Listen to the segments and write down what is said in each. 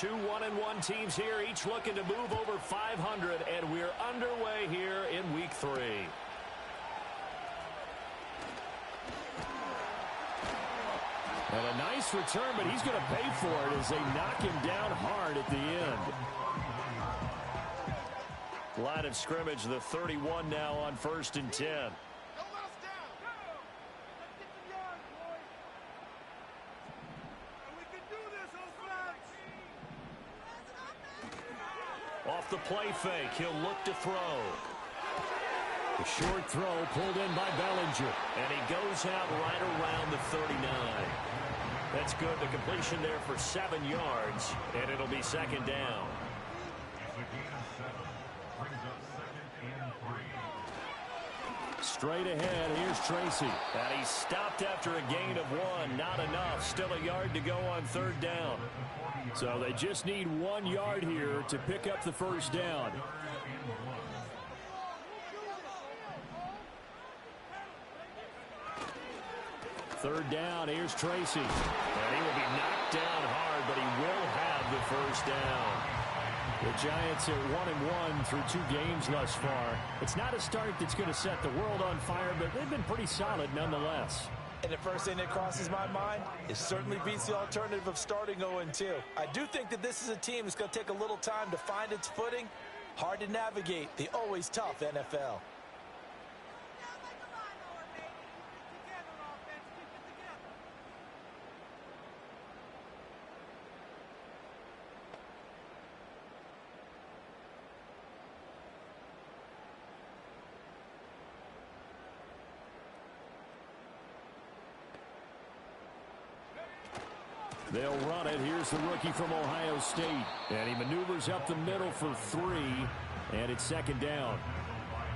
Two 1-1 teams here, each looking to move over 500, and we're underway here in Week 3. And a nice return, but he's going to pay for it as they knock him down hard at the end. Line of scrimmage, the 31 now on 1st and 10. Off the play fake, he'll look to throw. The short throw pulled in by Bellinger, and he goes out right around the 39. That's good. The completion there for 7 yards, and it'll be 2nd down. Straight ahead, here's Tracy. And he's stopped after a gain of 1. Not enough. Still a yard to go on 3rd down. So they just need 1 yard here to pick up the 1st down. Third down, here's Tracy. And he will be knocked down hard, but he will have the 1st down. The Giants are 1-1 through 2 games thus far. It's not a start that's going to set the world on fire, but they've been pretty solid nonetheless. And the first thing that crosses my mind, it certainly beats the alternative of starting 0-2. I do think that this is a team that's going to take a little time to find its footing. Hard to navigate the always tough NFL. They'll run it. Here's the rookie from Ohio State. And he maneuvers up the middle for 3. And it's 2nd down.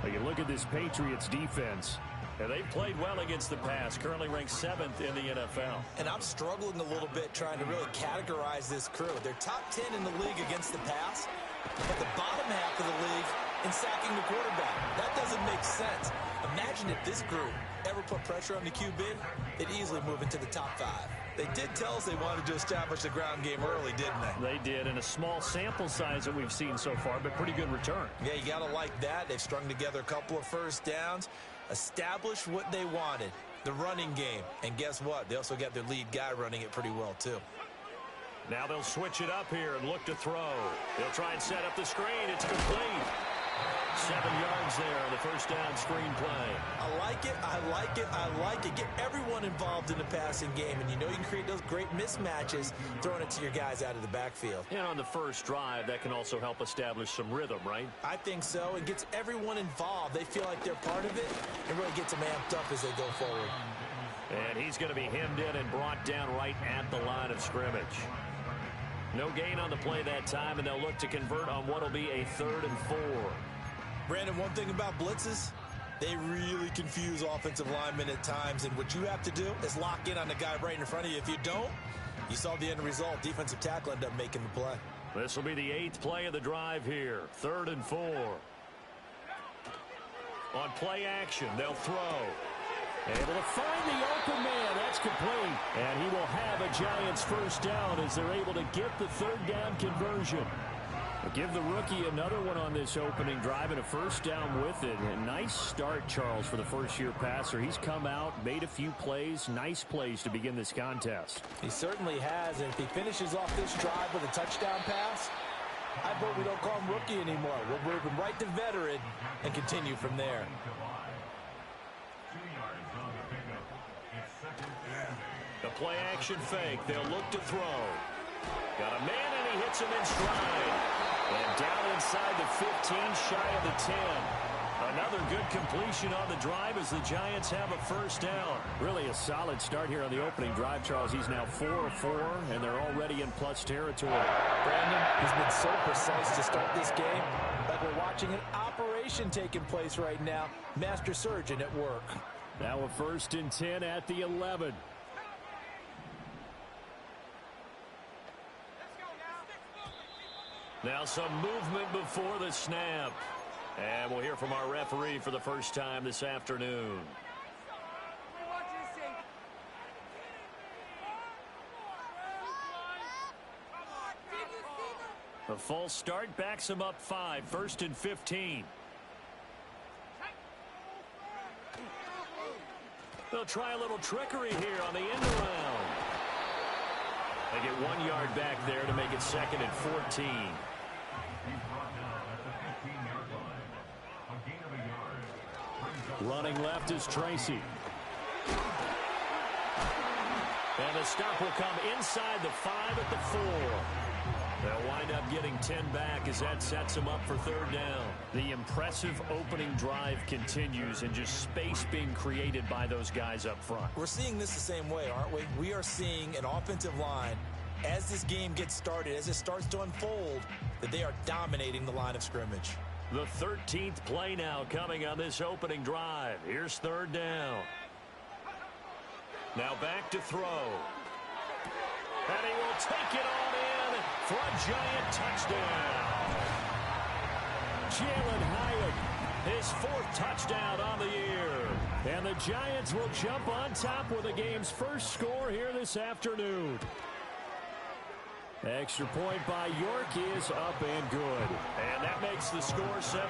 Well, you look at this Patriots defense. And they've played well against the pass. Currently ranked 7th in the NFL. And I'm struggling a little bit trying to really categorize this crew. They're top 10 in the league against the pass. But the bottom half of the league in sacking the quarterback. That doesn't make sense. Imagine if this group ever put pressure on the QB, they'd easily move into the top 5. They did tell us they wanted to establish the ground game early, didn't they? They did, and a small sample size that we've seen so far, but pretty good return. Yeah, you got to like that. They've strung together a couple of 1st downs, established what they wanted, the running game. And guess what? They also got their lead guy running it pretty well, too. Now they'll switch it up here and look to throw. They'll try and set up the screen. It's complete. 7 yards there on the 1st down screen play. I like it, I like it, I like it. Get everyone involved in the passing game, and you know you can create those great mismatches throwing it to your guys out of the backfield. And on the first drive, that can also help establish some rhythm, right? I think so. It gets everyone involved. They feel like they're part of it, and really gets them amped up as they go forward. And he's going to be hemmed in and brought down right at the line of scrimmage. No gain on the play that time, and they'll look to convert on what will be a 3rd and 4. Brandon, one thing about blitzes, they really confuse offensive linemen at times, and what you have to do is lock in on the guy right in front of you. If you don't, you saw the end result. Defensive tackle ended up making the play. This will be the 8th play of the drive here. 3rd and 4. On play action, they'll throw. Able to find the open man. That's complete. And he will have a Giants 1st down as they're able to get the 3rd down conversion. Give the rookie another one on this opening drive and a 1st down with it. A nice start, Charles, for the first-year passer. He's come out, made a few plays, nice plays to begin this contest. He certainly has, and if he finishes off this drive with a touchdown pass, I vote we don't call him rookie anymore. We'll move him right to veteran and continue from there. The play-action fake. They'll look to throw. Got a man, and he hits him in stride. And down inside the 15, shy of the 10. Another good completion on the drive as the Giants have a 1st down. Really a solid start here on the opening drive, Charles. He's now 4 of 4, and they're already in plus territory. Brandon, he's been so precise to start this game. Like we're watching an operation taking place right now. Master surgeon at work. Now a 1st and 10 at the 11. Now some movement before the snap. And we'll hear from our referee for the first time this afternoon. The false start backs him up 5, 1st and 15. They'll try a little trickery here on the end around. They get 1 yard back there to make it 2nd and 14. Running left is Tracy. And the stop will come inside the 5 at the 4. They'll wind up getting 10 back as that sets them up for 3rd down. The impressive opening drive continues and just space being created by those guys up front. We're seeing this the same way, aren't we? We are seeing an offensive line, as this game gets started, as it starts to unfold, that they are dominating the line of scrimmage. The 13th play now coming on this opening drive. Here's 3rd down. Now back to throw. And he will take it on in for a giant touchdown. Jalen Hyatt, his 4th touchdown on the year. And the Giants will jump on top with the game's first score here this afternoon. Extra point by York is up and good. And that makes the score 7-0.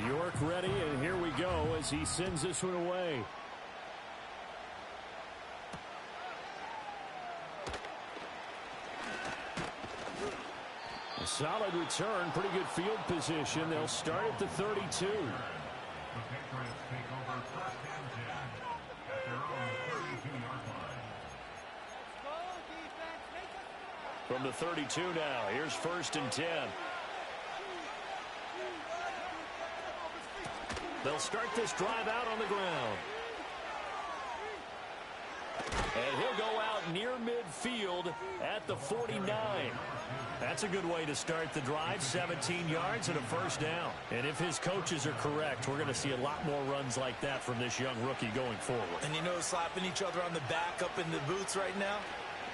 York ready, and here we go as he sends this one away. A solid return, pretty good field position. They'll start at the 32. From the 32 now, here's 1st and 10. They'll start this drive out on the ground. And he'll go out near midfield at the 49. That's a good way to start the drive. 17 yards and a 1st down. And if his coaches are correct, we're going to see a lot more runs like that from this young rookie going forward. And you know, slapping each other on the back up in the booths right now?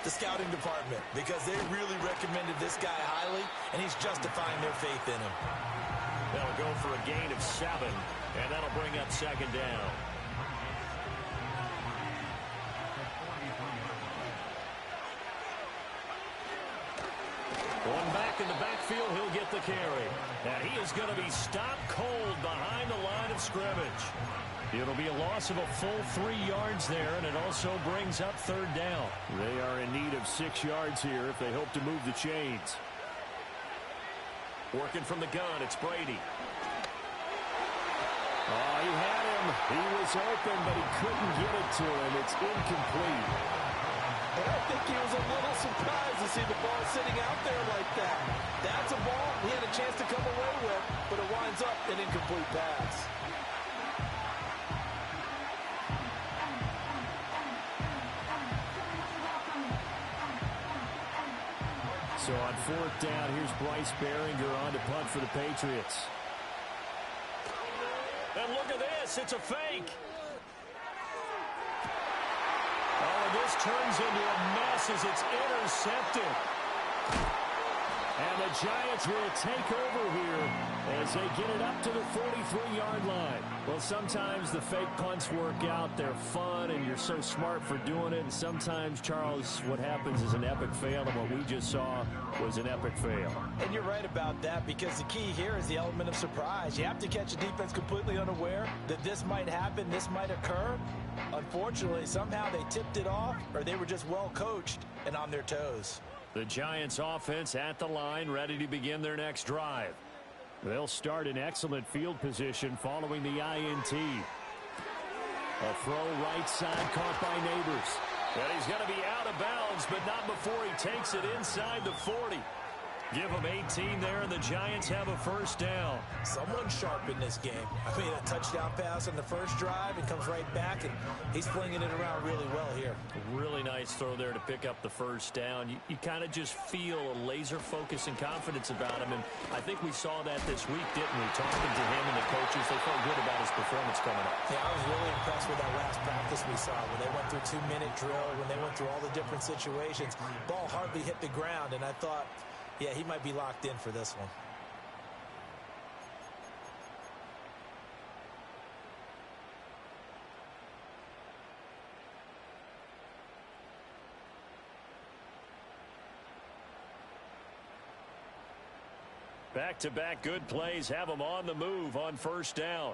The scouting department, because they really recommended this guy highly, and he's justifying their faith in him. That'll go for a gain of 7, and that'll bring up 2nd down. One back in the backfield, he'll get the carry. And he is going to be stopped cold behind the line of scrimmage. It'll be a loss of a full 3 yards there, and it also brings up 3rd down. They are in need of 6 yards here if they hope to move the chains. Working from the gun, it's Brady. Oh, he had him. He was open, but he couldn't get it to him. It's incomplete. And I think he was a little surprised to see the ball sitting out there like that. That's a ball he had a chance to come away with, but it winds up an incomplete pass. So on 4th down, here's Bryce Behringer on to punt for the Patriots. And look at this. It's a fake. Oh, and this turns into a mess as it's intercepted. And the Giants will take over here as they get it up to the 43-yard line. Well, sometimes the fake punts work out. They're fun, and you're so smart for doing it. And sometimes, Charles, what happens is an epic fail, and what we just saw was an epic fail. And you're right about that, because the key here is the element of surprise. You have to catch a defense completely unaware that this might happen, this might occur. Unfortunately, somehow they tipped it off, or they were just well coached and on their toes. The Giants offense at the line, ready to begin their next drive. They'll start in excellent field position following the INT. A throw right side caught by Neighbors. And he's going to be out of bounds, but not before he takes it inside the 40. Give him 18 there, and the Giants have a 1st down. Someone's sharp in this game. I mean, a touchdown pass on the first drive and comes right back, and he's flinging it around really well here. Really nice throw there to pick up the 1st down. You kind of just feel a laser focus and confidence about him, and I think we saw that this week, didn't we? Talking to him and the coaches, they felt good about his performance. scrimmage coming up. Yeah, I was really impressed with that last practice we saw when they went through 2-minute drill, when they went through all the different situations. Ball hardly hit the ground, and I thought, yeah, he might be locked in for this one. Back-to-back good plays have them on the move on first down.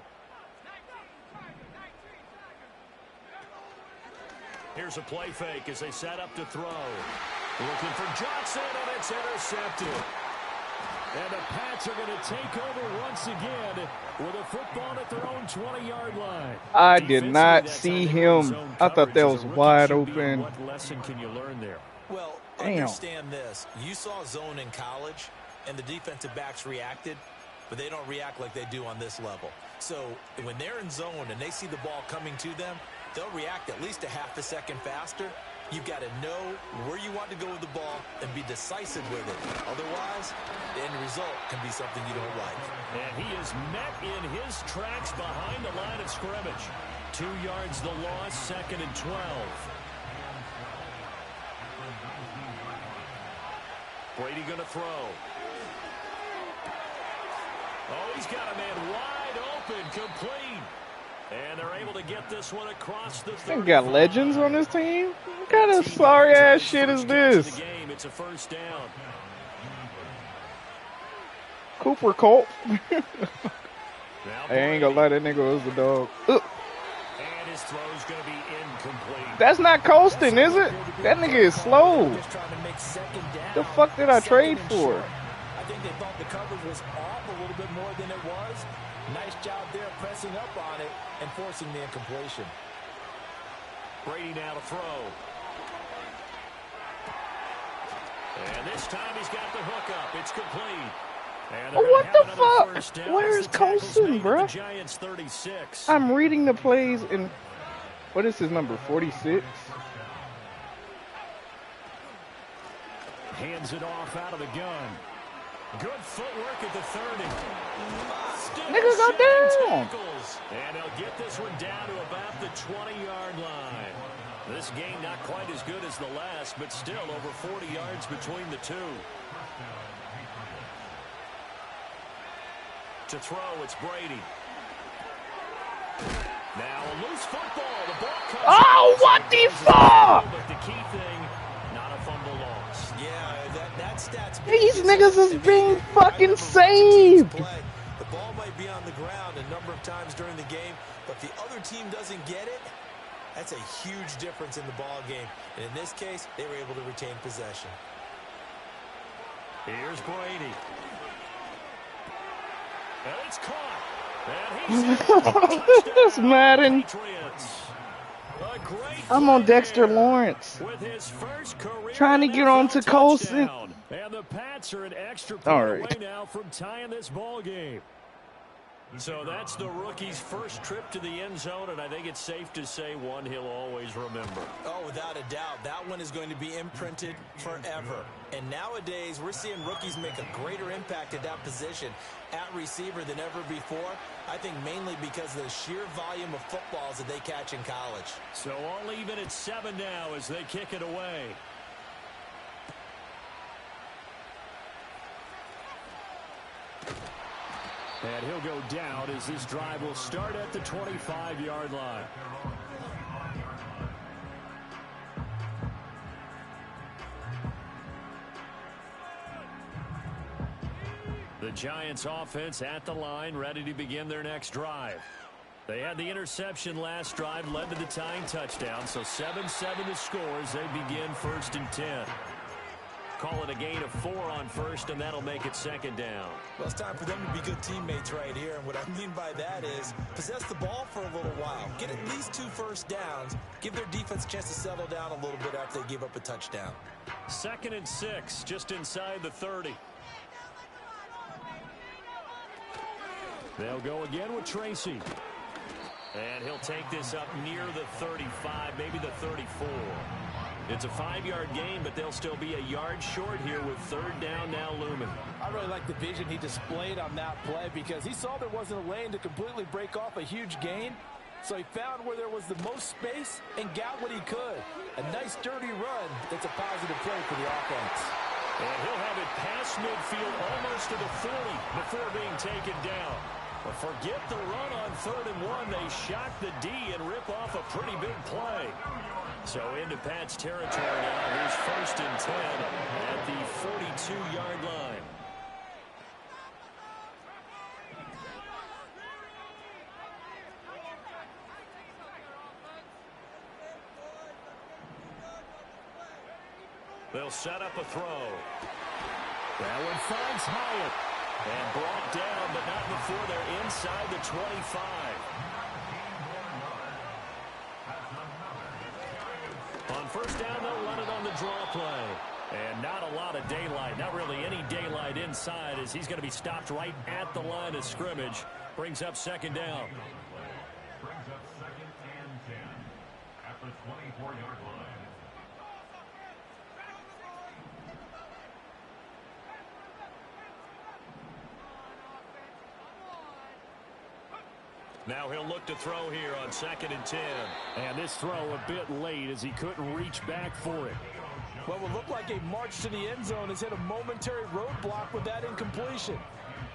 Here's a play fake as they set up to throw. Looking for Johnson, and it's intercepted. And the Pats are going to take over once again with a football at their own 20-yard line. I did not see him. I thought that was wide open. What lesson can you learn there? Well, understand this. You saw zone in college, and the defensive backs reacted, but they don't react like they do on this level. So when they're in zone and they see the ball coming to them, they'll react at least a half a second faster. You've got to know where you want to go with the ball and be decisive with it. Otherwise, the end result can be something you don't like. And he is met in his tracks behind the line of scrimmage. 2 yards the loss, 2nd and 12. Brady going to throw. Oh, he's got a man wide open, complete. And they're able to get this one across the 35. They got legends on this team? What kind of sorry-ass shit is this? It's a first down. Cooper Colt. I ain't gonna lie, that nigga was the dog. Ugh. And his throw's gonna be incomplete. That's not coasting, is it? That nigga is slow. The fuck did I trade for? I think they thought the coverage was off a little bit more than it was. Nice job there pressing up on it and forcing the incompletion. Brady now to throw. And this time he's got the hook up. It's complete. And what the fuck? Where is Colson, bro? Giants 36. I'm reading the plays in... What is his number? 46? Hands it off out of the gun. Good footwork at the 30. Nigga got down. And he'll get this one down to about the 20-yard line. This game not quite as good as the last, but still over 40 yards between the two. To throw, it's Brady. Now a loose football. The ball comes. Oh, what the fuck? But the key thing, not a fumble loss. Yeah, that stat's... These niggas is being fucking saved. The ball might be on the ground a number of times during the game, but the other team doesn't get it. That's a huge difference in the ball game. And in this case, they were able to retain possession. Here's Brady. And it's caught. And he's in. This Madden. I'm on Dexter Lawrence. With his first career trying to get on to Colson. And the Pats are an extra point away now from tying this ball game. So that's the rookie's first trip to the end zone, and I think it's safe to say one he'll always remember. Oh, without a doubt. That one is going to be imprinted forever. And nowadays, we're seeing rookies make a greater impact at that position at receiver than ever before. I think mainly because of the sheer volume of footballs that they catch in college. So all even at 7 now as they kick it away. And he'll go down as this drive will start at the 25-yard line. The Giants offense at the line, ready to begin their next drive. They had the interception last drive, led to the tying touchdown, so 7-7 to score as they begin 1st and 10. Call it a gain of 4 on first, and that'll make it 2nd down. Well, it's time for them to be good teammates right here, and what I mean by that is possess the ball for a little while. Get at least 2 first downs. Give their defense a chance to settle down a little bit after they give up a touchdown. 2nd and 6, just inside the 30. They'll go again with Tracy. And he'll take this up near the 35, maybe the 34. It's a 5-yard gain, but they'll still be a yard short here with third down now looming. I really like the vision he displayed on that play because he saw there wasn't a lane to completely break off a huge gain. So he found where there was the most space and got what he could. A nice, dirty run that's a positive play for the offense. And he'll have it past midfield almost to the 40 before being taken down. But forget the run on 3rd and 1. They shock the D and rip off a pretty big play. So into Pat's territory now. Here's 1st and 10 at the 42-yard line. They'll set up a throw. That one finds Hyatt. And brought down, but not before they're inside the 25. On 1st down, they'll run it on the draw play. And not a lot of daylight, not really any daylight inside as he's going to be stopped right at the line of scrimmage. Brings up 2nd down. Brings up 2nd and 10 at the 24-yard line. Now he'll look to throw here on 2nd and 10. And this throw a bit late as he couldn't reach back for it. What would look like a march to the end zone has hit a momentary roadblock with that incompletion.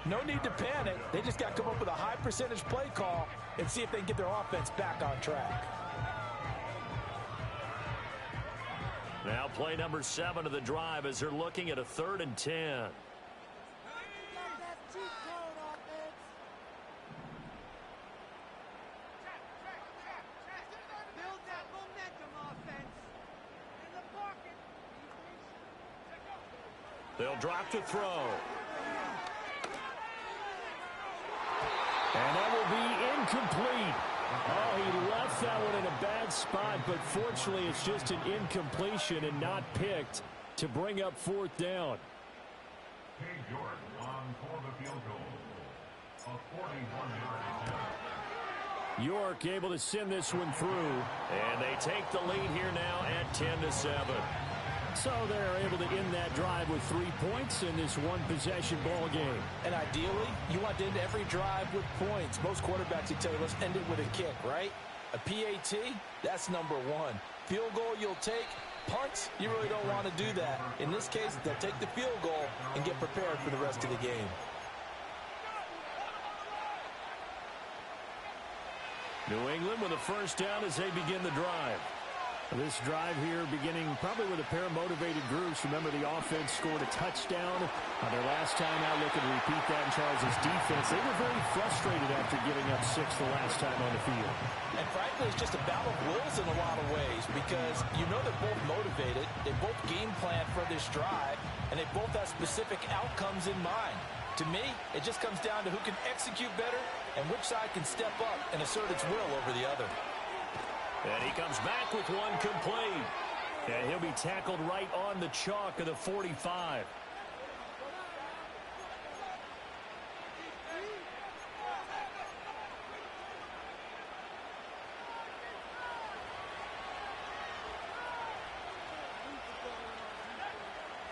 No need to panic. They just got to come up with a high percentage play call and see if they can get their offense back on track. Now play number 7 of the drive as they're looking at a 3rd and 10. They'll drop to throw. And that will be incomplete. Oh, he left that one in a bad spot, but fortunately it's just an incompletion and not picked to bring up 4th down. Cade York on for the field goal. A 41-yard attempt. York able to send this one through. And they take the lead here now at 10-7. So they're able to end that drive with 3 points in this one-possession ball game. And ideally, you want to end every drive with points. Most quarterbacks would tell you, let's end it with a kick, right? A PAT, that's number 1. Field goal you'll take. Punts, you really don't want to do that. In this case, they'll take the field goal and get prepared for the rest of the game. New England with a 1st down as they begin the drive. This drive here beginning probably with a pair of motivated groups. Remember, the offense scored a touchdown on their last time out. Looking to repeat that in Charles' defense. They were very frustrated after giving up 6 the last time on the field. And frankly, it's just a battle of wills in a lot of ways because you know they're both motivated. They both game plan for this drive, and they both have specific outcomes in mind. To me, it just comes down to who can execute better and which side can step up and assert its will over the other. And he comes back with one complete. And he'll be tackled right on the chalk of the 45.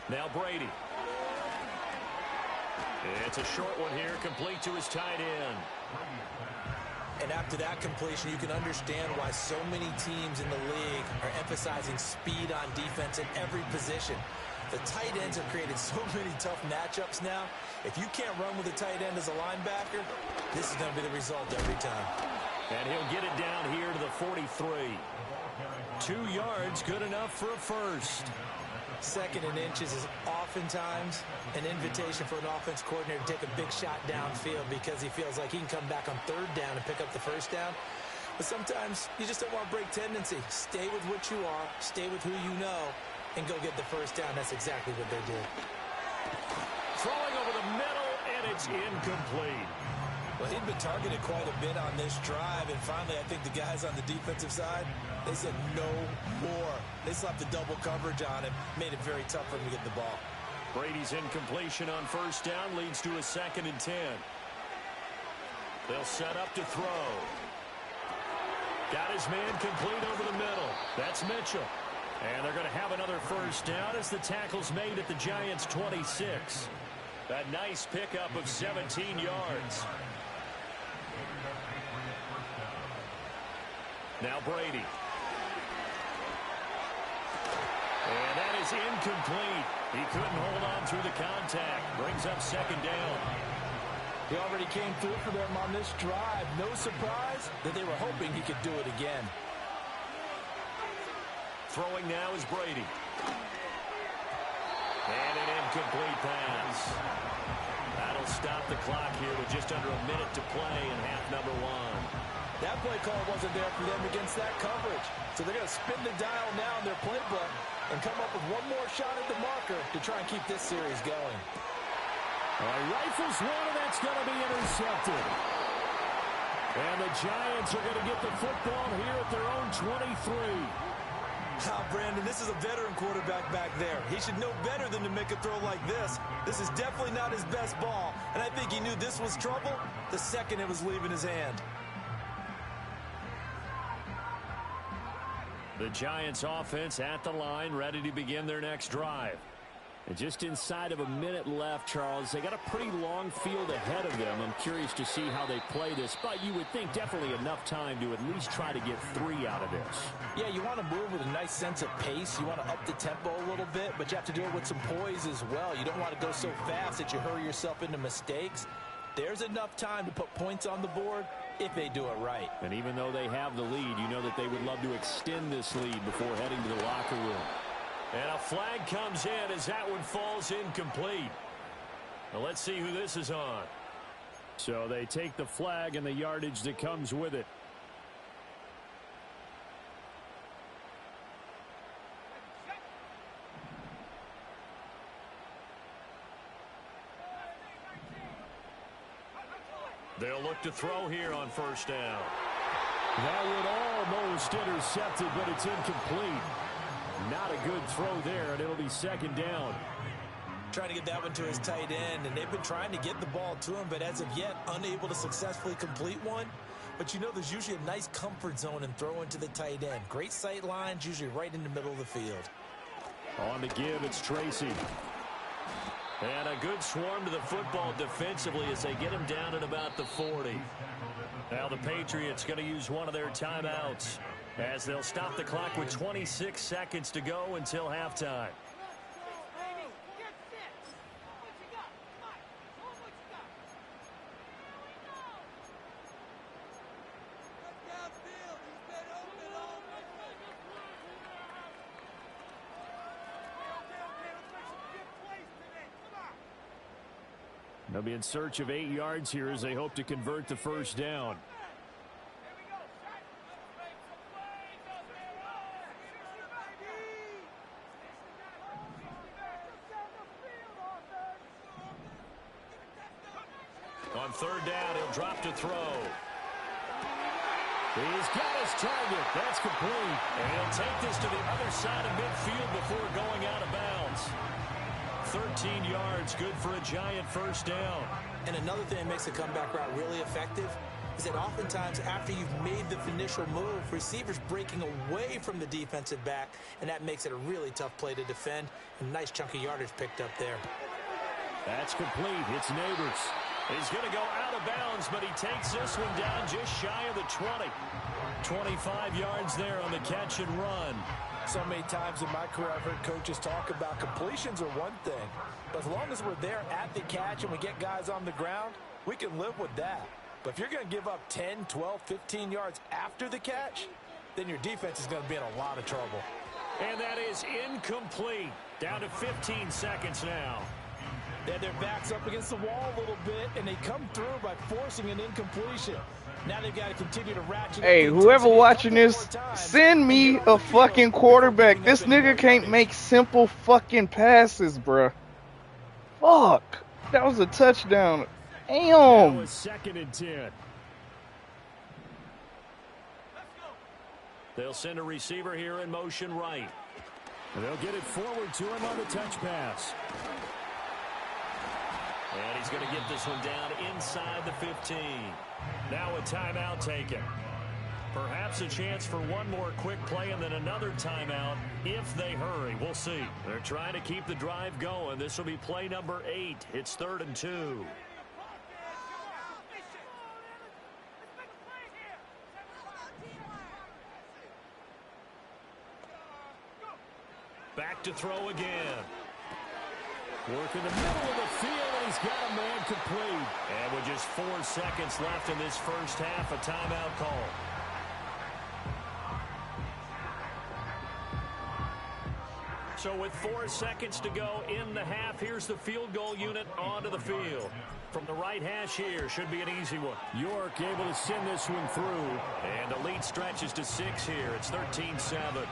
Now Brady. It's a short one here, complete to his tight end. And after that completion, you can understand why so many teams in the league are emphasizing speed on defense at every position. The tight ends have created so many tough matchups now. If you can't run with a tight end as a linebacker, this is going to be the result every time. And he'll get it down here to the 43. 2 yards, good enough for a first. 2nd and inches is oftentimes an invitation for an offense coordinator to take a big shot downfield because he feels like he can come back on 3rd down and pick up the 1st down. But sometimes you just don't want to break tendency. Stay with what you are, stay with who you know, and go get the 1st down. That's exactly what they did. Throwing over the middle, and it's incomplete. Well, he'd been targeted quite a bit on this drive, and finally I think the guys on the defensive side, they said no more. They slapped the double coverage on him, made it very tough for him to get the ball. Brady's incompletion on 1st down leads to a 2nd and 10. They'll set up to throw. Got his man complete over the middle. That's Mitchell. And they're going to have another first down as the tackle's made at the Giants' 26. A nice pickup of 17 yards. Now Brady. And that is incomplete. He couldn't hold on through the contact. Brings up second down. He already came through for them on this drive. No surprise that they were hoping he could do it again. Throwing now is Brady. And an incomplete pass. That'll stop the clock here with just under a minute to play in half number one. That play call wasn't there for them against that coverage. So they're going to spin the dial now in their playbook and come up with one more shot at the marker to try and keep this series going. Rifles one, and that's going to be intercepted. And the Giants are going to get the football here at their own 23. Brandon, this is a veteran quarterback back there. He should know better than to make a throw like this. This is definitely not his best ball, and I think he knew this was trouble the second it was leaving his hand. The Giants offense at the line, ready to begin their next drive. And just inside of a minute left, Charles, they got a pretty long field ahead of them. I'm curious to see how they play this, but you would think definitely enough time to at least try to get 3 out of this. Yeah, you want to move with a nice sense of pace. You want to up the tempo a little bit, but you have to do it with some poise as well. You don't want to go so fast that you hurry yourself into mistakes. There's enough time to put points on the board if they do it right. And even though they have the lead, you know that they would love to extend this lead before heading to the locker room. And a flag comes in as that one falls incomplete. Now let's see who this is on. So they take the flag and the yardage that comes with it. They'll look to throw here on first down. That one almost intercepted, but it's incomplete. Not a good throw there, and it'll be second down. Trying to get that one to his tight end, and they've been trying to get the ball to him, but as of yet, unable to successfully complete one. But you know there's usually a nice comfort zone in throwing to the tight end. Great sight lines, usually right in the middle of the field. On the give, it's Tracy. And a good swarm to the football defensively as they get him down at about the 40. Now the Patriots going to use one of their timeouts as they'll stop the clock with 26 seconds to go until halftime. They'll be in search of 8 yards here as they hope to convert the first down. On third down, he'll drop to throw. He's got his target. That's complete. And he'll take this to the other side of midfield before going out of bounds. 13 yards, good for a Giant first down. And another thing that makes the comeback route really effective is that oftentimes after you've made the initial move, receivers breaking away from the defensive back, and that makes it a really tough play to defend. A nice chunk of yardage picked up there. That's complete. It's Neighbors. He's going to go out of bounds, but he takes this one down just shy of the 20. 25 yards there on the catch and run. So many times in my career, I've heard coaches talk about completions are one thing. But as long as we're there at the catch and we get guys on the ground, we can live with that. But if you're going to give up 10, 12, 15 yards after the catch, then your defense is going to be in a lot of trouble. And that is incomplete. Down to 15 seconds now. They had their backs up against the wall a little bit, and they come through by forcing an incompletion. Now they've got to continue to ratchet. Hey, whoever watching this, send me a fucking quarterback. This nigga can't make simple fucking passes, bruh. Fuck. That was a touchdown. Damn. That was second and 10. They'll send a receiver here in motion right. And they'll get it forward to him on the touch pass. And he's going to get this one down inside the 15. Now a timeout taken. Perhaps a chance for one more quick play and then another timeout if they hurry. We'll see. They're trying to keep the drive going. This will be play number 8. It's 3rd and 2. Back to throw again. Work in the middle of the field, and he's got a man complete. And with just 4 seconds left in this first half, a timeout call. So with 4 seconds to go in the half, here's the field goal unit onto the field. From the right hash here, should be an easy one. York able to send this one through. And the lead stretches to 6 here. It's 13-7.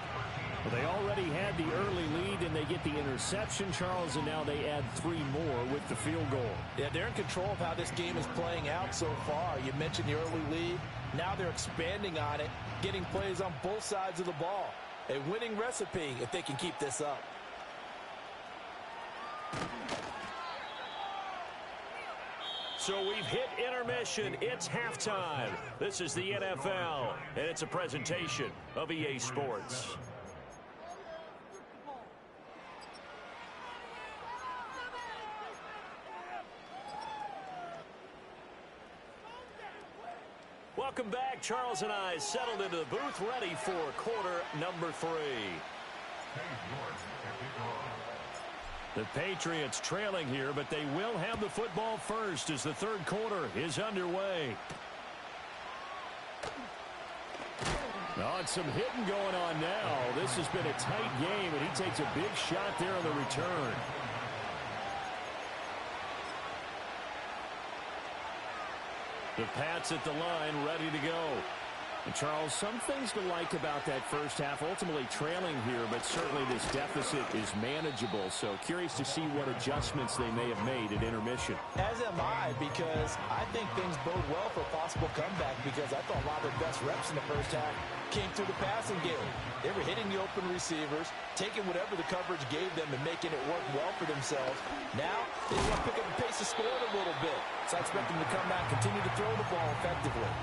Well, they already had the early lead, and they get the interception, Charles, and now they add 3 more with the field goal. Yeah, they're in control of how this game is playing out so far. You mentioned the early lead. Now they're expanding on it, getting plays on both sides of the ball. A winning recipe if they can keep this up. So we've hit intermission. It's halftime. This is the NFL, and it's a presentation of EA Sports. Welcome back. Charles and I settled into the booth, ready for quarter number 3. The Patriots trailing here, but they will have the football first as the third quarter is underway. Oh, and some hitting going on now. This has been a tight game, and he takes a big shot there on the return. The Pats at the line, ready to go. And Charles, some things to like about that first half. Ultimately trailing here, but certainly this deficit is manageable. So curious to see what adjustments they may have made at intermission. As am I, because I think things bode well for a possible comeback, because I thought a lot of their best reps in the first half came through the passing game. They were hitting the open receivers, taking whatever the coverage gave them and making it work well for themselves. Now, they want to pick up the pace of scoring a little bit. So I expect them to come back, continue to throw the ball effectively.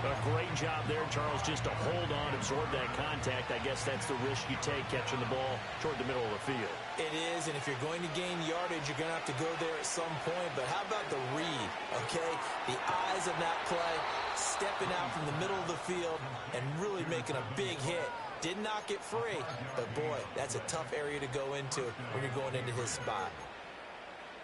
A great job there, Charles, just to hold on, absorb that contact. I guess that's the risk you take, catching the ball toward the middle of the field. It is, and if you're going to gain yardage, you're going to have to go there at some point. But how about the read, okay? The eyes of that play, stepping out from the middle of the field and really making a big hit. Did not get free, but boy, that's a tough area to go into when you're going into his spot.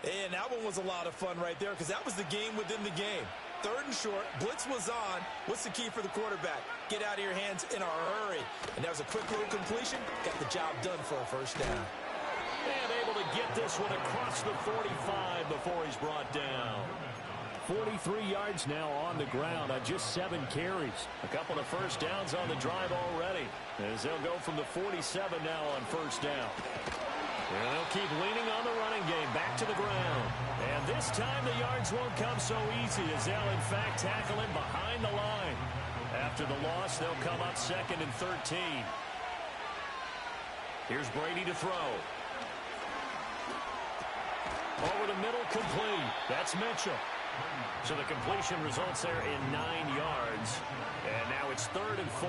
And that one was a lot of fun right there, because that was the game within the game. 3rd and short, blitz was on. What's the key for the quarterback? Get out of your hands in a hurry. And that was a quick little completion. Got the job done for a first down. And able to get this one across the 45 before he's brought down. 43 yards now on the ground on just 7 carries. A couple of first downs on the drive already, as they'll go from the 47 now on first down. And they'll keep leaning on the running game, back to the ground. And this time the yards won't come so easy, as they'll in fact tackle him behind the line. After the loss, they'll come up 2nd and 13. Here's Brady to throw. Over the middle, complete. That's Mitchell. So the completion results there in 9 yards. And now it's 3rd and 4.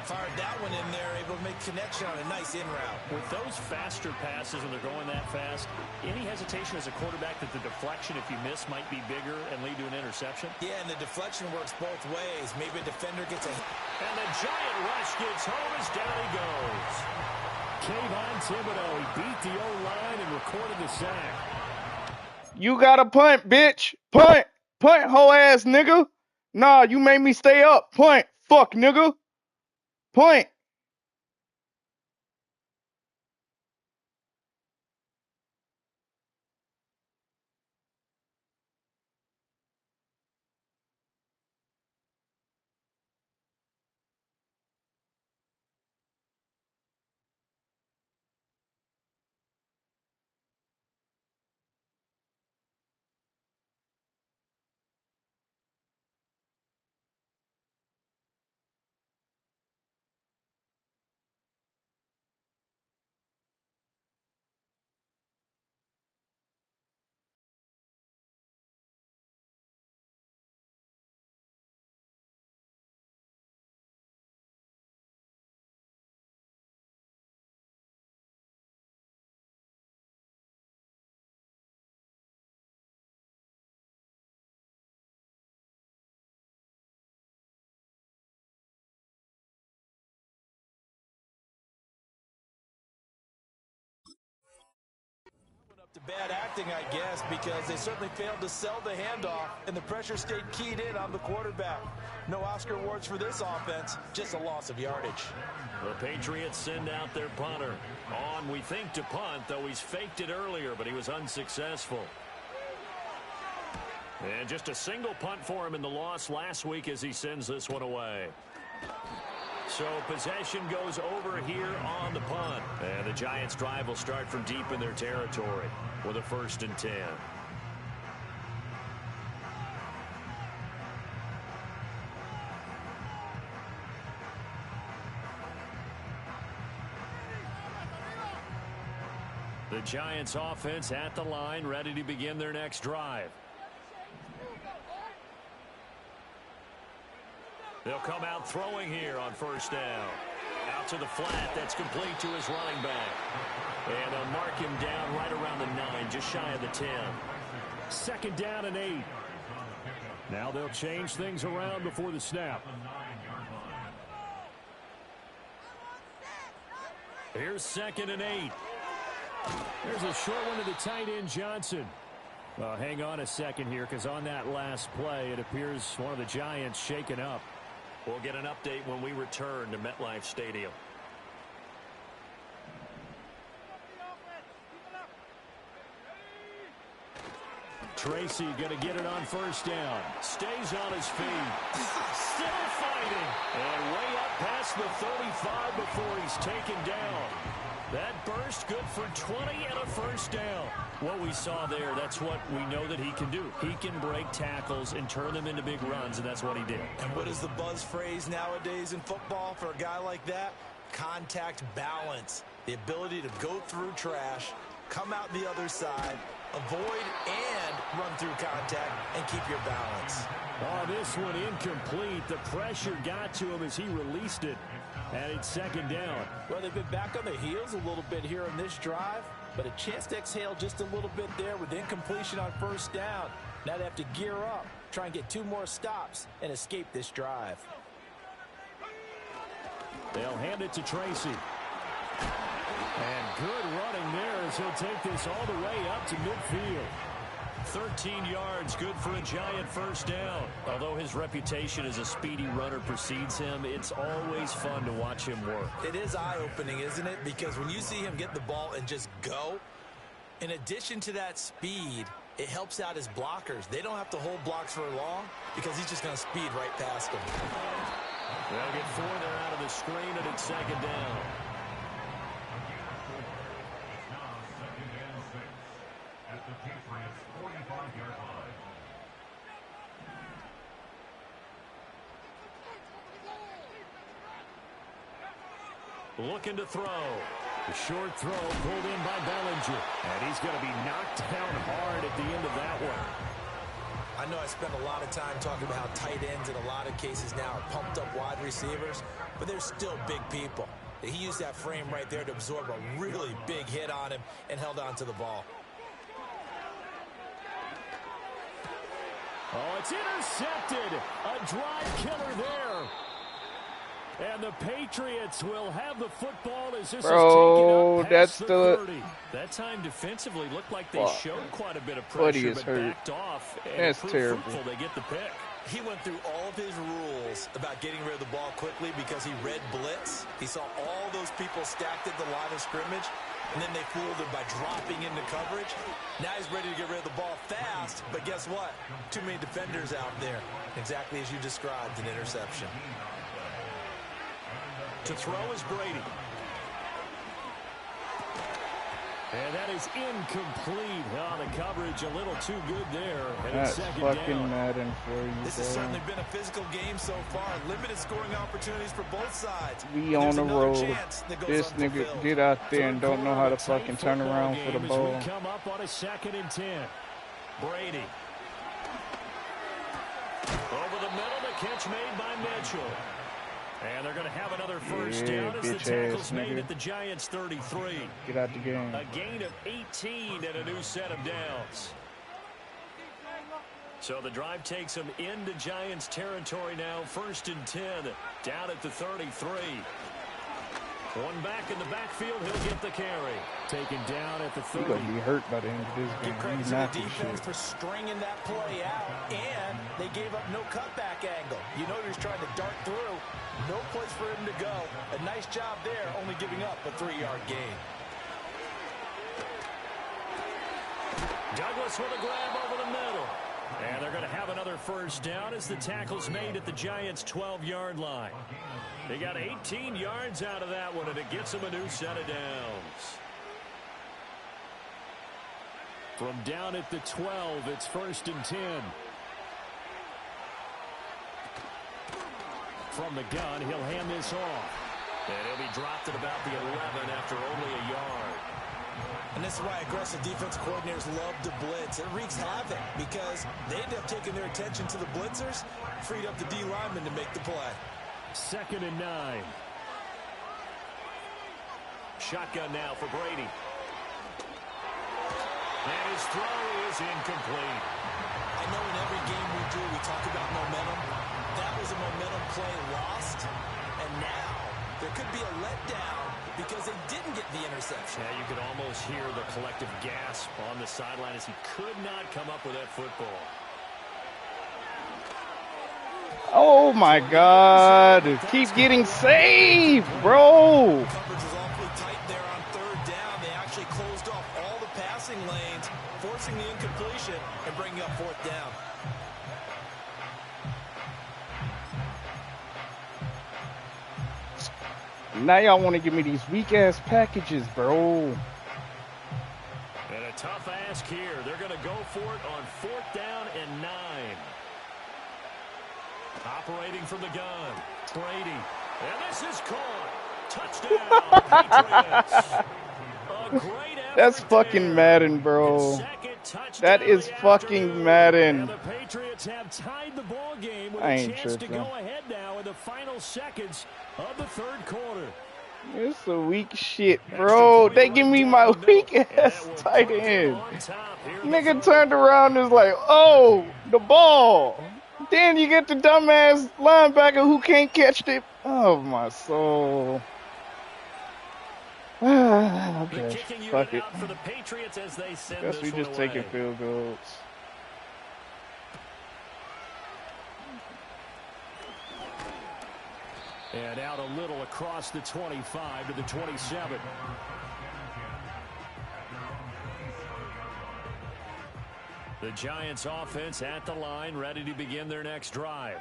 Fired that one in there, able to make connection on a nice in route. With those faster passes and they're going that fast, any hesitation as a quarterback that the deflection, if you miss, might be bigger and lead to an interception? Yeah, and the deflection works both ways. Maybe a defender gets a... And the giant rush gets home as down he goes. Kayvon Thibodeau, he beat the O-line and recorded the sack. You got to punt, bitch. Punt. Punt, hoe ass nigga. Nah, you made me stay up. Punt. Fuck, nigga. Punt. Bad acting, I guess, because they certainly failed to sell the handoff, and the pressure stayed keyed in on the quarterback. No Oscar awards for this offense, just a loss of yardage. The Patriots send out their punter. On, we think, to punt, though he's faked it earlier, but he was unsuccessful. And just a single punt for him in the loss last week as he sends this one away. So possession goes over here on the punt. And the Giants' drive will start from deep in their territory with a 1st and 10. The Giants' offense at the line, ready to begin their next drive. They'll come out throwing here on 1st down. Out to the flat. That's complete to his running back. And they'll mark him down right around the 9, just shy of the 10. 2nd down and 8. Now they'll change things around before the snap. Here's 2nd and 8. There's a short one to the tight end, Johnson. Hang on a second here, because on that last play, it appears one of the Giants shaken up. We'll get an update when we return to MetLife Stadium. Tracy going to get it on 1st down. Stays on his feet. Still fighting. And way up past the 35 before he's taken down. That burst good for 20 and a 1st down. What we saw there, that's what we know that he can do. He can break tackles and turn them into big runs, and that's what he did. And what is the buzz phrase nowadays in football for a guy like that? Contact balance. The ability to go through trash, come out the other side, avoid and run through contact, and keep your balance. Oh, this one incomplete. The pressure got to him as he released it. And it's 2nd down. Well, they've been back on the heels a little bit here on this drive, but a chance to exhale just a little bit there with incompletion on 1st down. Now they have to gear up, try and get 2 more stops, and escape this drive. They'll hand it to Tracy. And good running there as he'll take this all the way up to midfield. 13 yards, good for a Giant 1st down. Although his reputation as a speedy runner precedes him, it's always fun to watch him work. It is eye-opening, isn't it? Because when you see him get the ball and just go, in addition to that speed, it helps out his blockers. They don't have to hold blocks for long because he's just going to speed right past them. They'll get 4 there out of the screen, and it's 2nd down. At the Patriots' 45-yard line. Looking to throw. The short throw pulled in by Bellinger. And he's going to be knocked down hard at the end of that one. I know I spent a lot of time talking about how tight ends in a lot of cases now are pumped up wide receivers, but they're still big people. He used that frame right there to absorb a really big hit on him and held on to the ball. Oh, it's intercepted. A drive killer there. And the Patriots will have the football as this is taken up past the 30. That time defensively looked like they showed quite a bit of pressure, but backed off. And that's terrible. Fruitful. They get the pick. He went through all of his rules about getting rid of the ball quickly because he read blitz. He saw all those people stacked at the line of scrimmage, and then they fooled him by dropping into coverage. Now he's ready to get rid of the ball fast, but guess what? Too many defenders out there. Exactly as you described, an interception. To throw is Brady. And that is incomplete. Oh, the coverage a little too good there. And That's it's 2nd fucking down. Madden for you. This has certainly been a physical game so far. Limited scoring opportunities for both sides. We on the road. This nigga get out there and don't know how to fucking turn around for the ball. We come up on a 2nd and 10. Brady. Over the middle, the catch made by Mitchell. And they're going to have another first down as the tackle's made at the Giants' 33. Get out the game. A gain of 18 and a new set of downs. So the drive takes them into Giants territory now. 1st and 10 down at the 33. One back in the backfield, he'll get the carry. Taken down at the 30. He's going to be hurt by the end of this game. Give credit He's to not the this defense shit. for stringing that play out, and they gave up no cutback angle. You know he was trying to dart through. No place for him to go. A nice job there, only giving up a 3-yard gain. Douglas with a grab over the middle. And they're going to have another first down as the tackle's made at the Giants' 12-yard line. They got 18 yards out of that one, and it gets them a new set of downs. From down at the 12, it's 1st and 10. From the gun, he'll hand this off. And he'll be dropped at about the 11 after only a yard. And this is why aggressive defense coordinators love to blitz. It wreaks havoc because they end up taking their attention to the blitzers, freed up the D lineman to make the play. 2nd and 9. Shotgun now for Brady. And his throw is incomplete. I know in every game we do, we talk about momentum. That was a momentum play lost. And now there could be a letdown because they didn't get the interception. Yeah, you could almost hear the collective gasp on the sideline as he could not come up with that football. Oh my God. Keep getting saved, bro. Coverage was awfully tight there on 3rd down. They actually closed off all the passing lanes, forcing the incompletion and bringing up 4th down. Now y'all want to give me these weak-ass packages, bro. And a tough ask here. They're going to go for it on 4th down and 9. Operating from the gun, Brady. And this is caught. Touchdown, Patriots. A great effort. That's fucking Madden, bro. That is fucking Madden. And the Patriots have tied the ball game with I a ain't chance to tripping. go ahead now in the final seconds of the 3rd quarter. It's a weak shit, bro. They give me my weak-ass tight end. Nigga turned around and was like, oh, the ball. Then you get the dumbass linebacker who can't catch it. Oh, my soul. Okay, fuck it. For the Patriots as they send Guess we this one just taking away. field goals. And out a little across the 25 to the 27. The Giants offense at the line, ready to begin their next drive.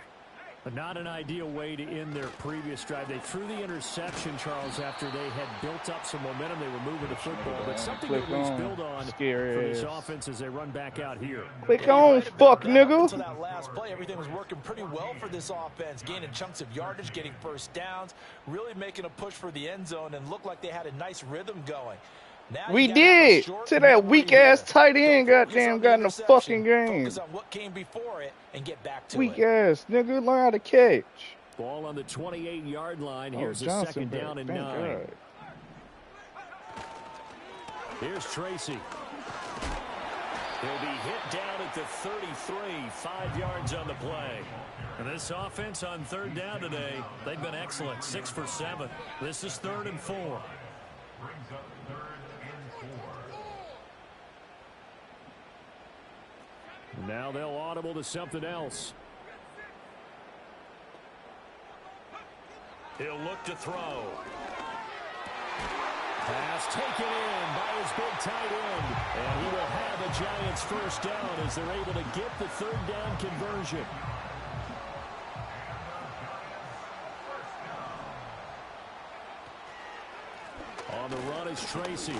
But not an ideal way to end their previous drive. They threw the interception, Charles, after they had built up some momentum. They were moving the football, but something to at least build on for this offense as they run back out here. Click on, fuck, nigga. Until that last play, everything was working pretty well for this offense, gaining chunks of yardage, getting first downs, really making a push for the end zone, and looked like they had a nice rhythm going. Now We did. To that weak-ass tight end goddamn got in the fucking game. Focus on what came before it and get back to it. Weak-ass, nigga. Learn how to catch. Ball on the 28-yard line. Oh, Here's a Johnson 2nd down and 9. God. Here's Tracy. He'll be hit down at the 33, 5 yards on the play. And this offense on 3rd down today, they've been excellent, 6 for 7. This is 3rd and 4. Brings up 3rd and 4. Now they'll audible to something else. He'll look to throw. Pass taken in by his big tight end. And he will have a Giants first down as they're able to get the 3rd down conversion. On the run is Tracy.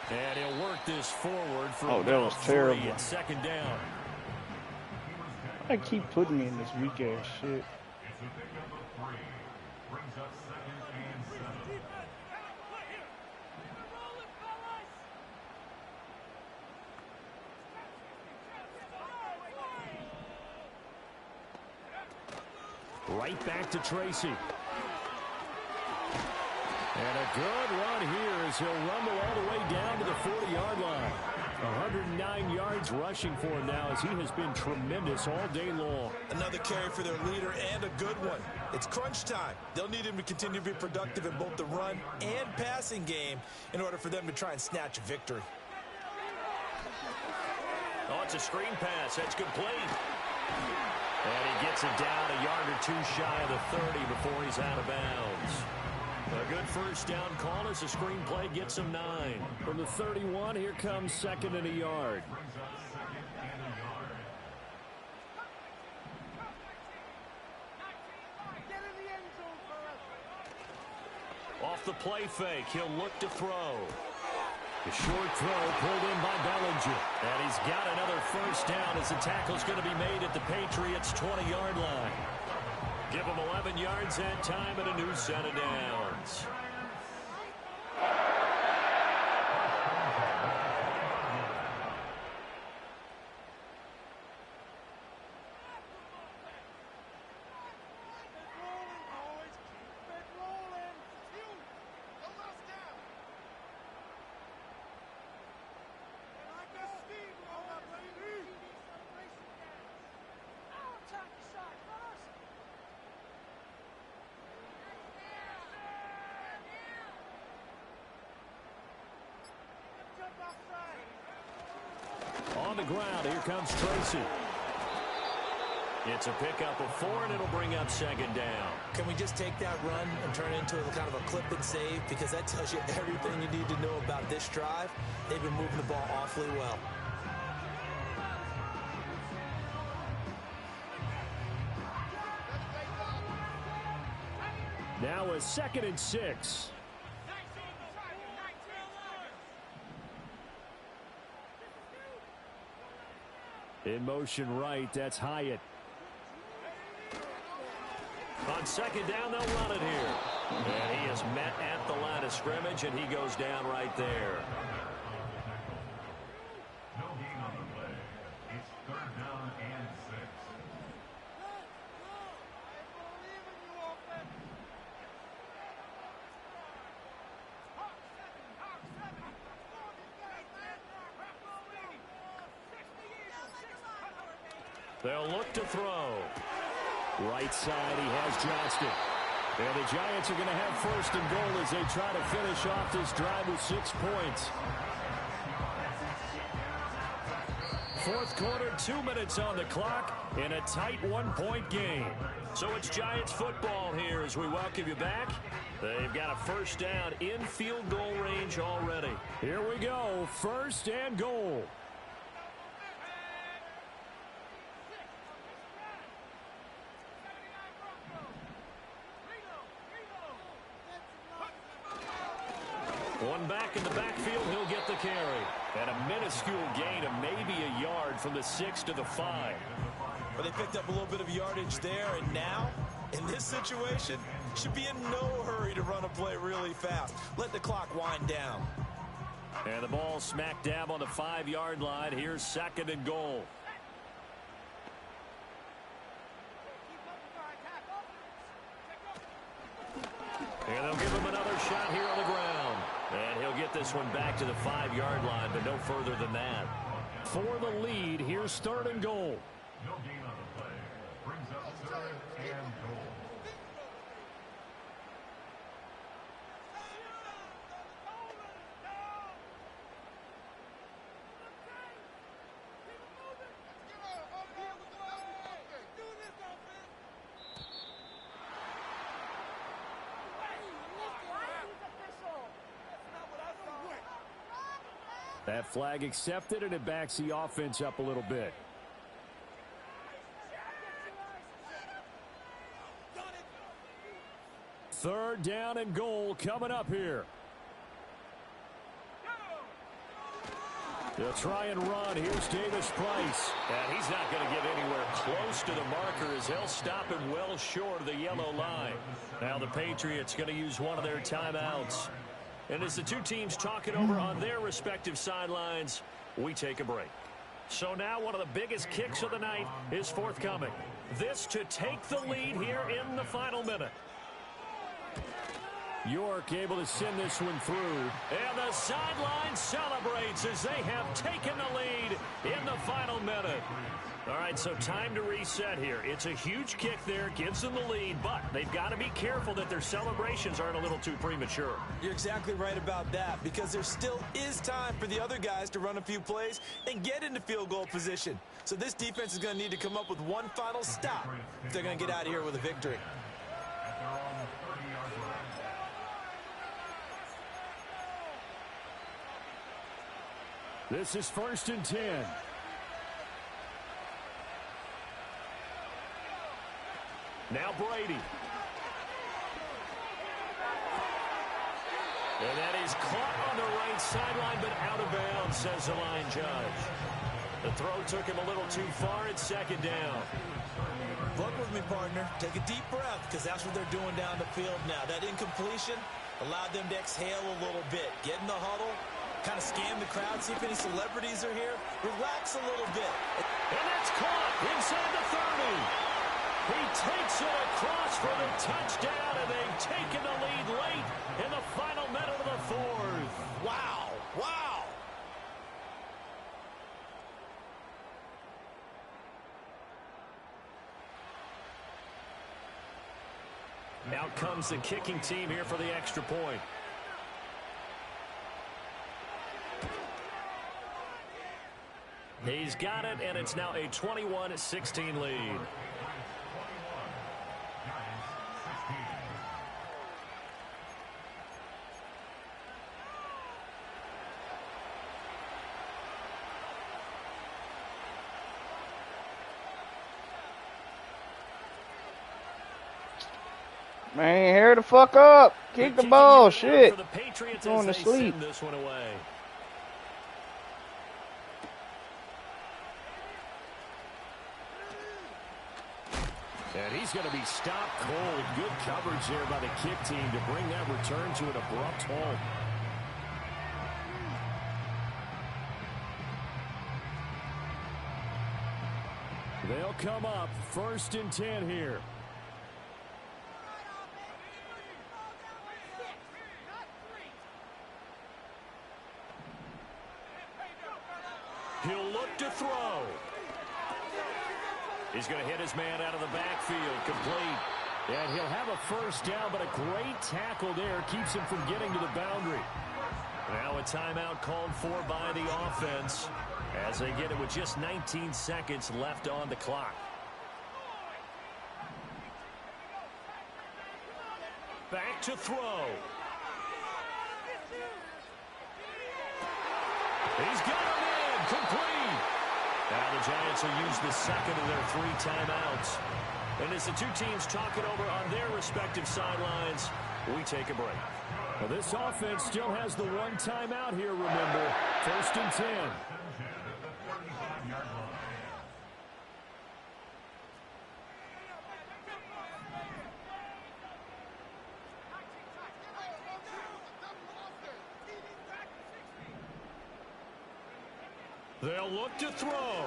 And he'll work this forward for That was terrible. 3 and 2nd down. I keep putting me in this weak-ass shit. It's a pickup of 3. Brings up 2nd and 7. Right back to Tracy. And a good run here as he'll rumble all the way down to the 40-yard line. 109 yards rushing for him now as he has been tremendous all day long. Another carry for their leader and a good one. It's crunch time. They'll need him to continue to be productive in both the run and passing game in order for them to try and snatch a victory. Oh, it's a screen pass. That's complete. And he gets it down a yard or two shy of the 30 before he's out of bounds. A good first down call as the screen play gets him 9. From the 31, here comes second and a yard. Off the play fake, he'll look to throw. The short throw pulled in by Bellinger. And he's got another first down as the tackle's going to be made at the Patriots' 20-yard line. Give him 11 yards that time and a new set of downs. On the ground, here comes Tracy. It's a pickup of 4, and it'll bring up second down. Can we just take that run and turn it into a kind of a clip and save? Because that tells you everything you need to know about this drive. They've been moving the ball awfully well. Now a 2nd and 6. In motion right, that's Hyatt. On second down, they'll run it here. And he is met at the line of scrimmage, and he goes down right there. No gain on the play. It's 3rd down and 6. They'll look to throw. Right side, he has Johnston. And the Giants are going to have 1st and goal as they try to finish off this drive with 6 points. 4th quarter, 2 minutes on the clock in a tight 1-point game. So it's Giants football here as we welcome you back. They've got a first down in field goal range already. Here we go, 1st and goal. One back in the backfield, he'll get the carry. And a minuscule gain of maybe a yard from the 6 to the 5. Well, they picked up a little bit of yardage there, and now, in this situation, should be in no hurry to run a play really fast. Let the clock wind down. And the ball smack dab on the 5-yard line. Here's 2nd and goal. And they'll give him another shot here on the ground. And he'll get this one back to the 5-yard line, but no further than that. For the lead, here's 3rd and goal. No gain on the play. Brings up 3rd and goal. That flag accepted, and it backs the offense up a little bit. Third down and goal coming up here. They'll try and run. Here's Davis Price. And he's not going to get anywhere close to the marker as they'll stop him well short of the yellow line. Now the Patriots going to use one of their timeouts. And as the two teams talk it over on their respective sidelines, we take a break. So now one of the biggest kicks of the night is forthcoming. This to take the lead here in the final minute. York able to send this one through. And the sideline celebrates as they have taken the lead in the final minute. All right, so time to reset here. It's a huge kick there, gives them the lead, but they've got to be careful that their celebrations aren't a little too premature. You're exactly right about that, because there still is time for the other guys to run a few plays and get into field goal position. So this defense is going to need to come up with one final stop if they're going to get out of here with a victory. This is 1st and 10. Now Brady. And that is caught on the right sideline, but out of bounds, says the line judge. The throw took him a little too far. It's 2nd down. Look with me, partner. Take a deep breath, because that's what they're doing down the field now. That incompletion allowed them to exhale a little bit. Get in the huddle, kind of scan the crowd, see if any celebrities are here. Relax a little bit. And that's caught inside the 30. He takes it across for the touchdown, and they've taken the lead late in the final minute of the 4th. Wow. Wow. Out comes the kicking team here for the extra point. He's got it, and it's now a 21-16 lead. Man, hurry the fuck up. Kick the ball. Shit. For the Patriots Going to as they sleep. send this one away. And he's going to be stopped cold. Good coverage there by the kick team to bring that return to an abrupt halt. They'll come up 1st and 10 here. He'll look to throw. He's going to hit his man out of the backfield, complete. And he'll have a 1st down, but a great tackle there keeps him from getting to the boundary. Now a timeout called for by the offense as they get it with just 19 seconds left on the clock. Back to throw. He's got him in, complete. Now the Giants will use the 2nd of their 3 timeouts. And as the two teams talk it over on their respective sidelines, we take a break. Well, this offense still has the 1 timeout here, remember. 1st and 10. They'll look to throw.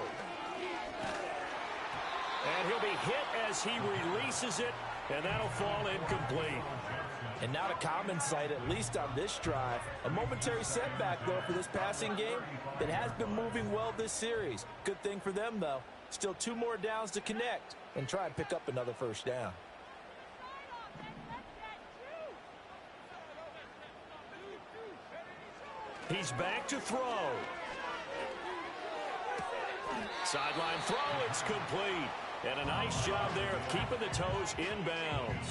And he'll be hit as he releases it, and that'll fall incomplete. And not a common sight, at least on this drive. A momentary setback, though, for this passing game that has been moving well this series. Good thing for them, though. Still 2 more downs to connect and try and pick up another 1st down. He's back to throw. Sideline throw, it's complete. And a nice job there of keeping the toes in bounds.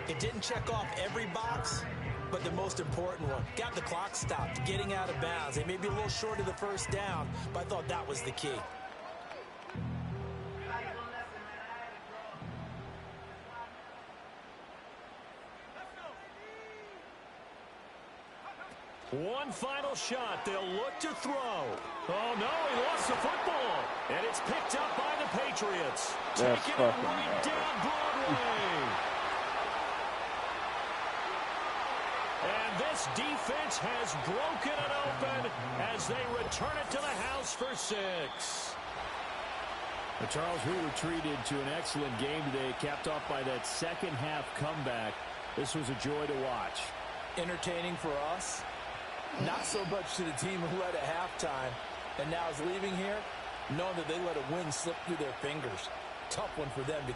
It didn't check off every box, but the most important one. Got the clock stopped, getting out of bounds. They may be a little short of the 1st down, but I thought that was the key. One final shot. They'll look to throw. Oh, no, he lost the football. And it's picked up by the Patriots. That's Taking it fucking right down Broadway. And this defense has broken it open as they return it to the house for 6. Well, Charles, we were treated to an excellent game today, capped off by that second half comeback. This was a joy to watch. Entertaining for us. Not so much to the team who led at halftime and now is leaving here, knowing that they let a win slip through their fingers. Tough one for them to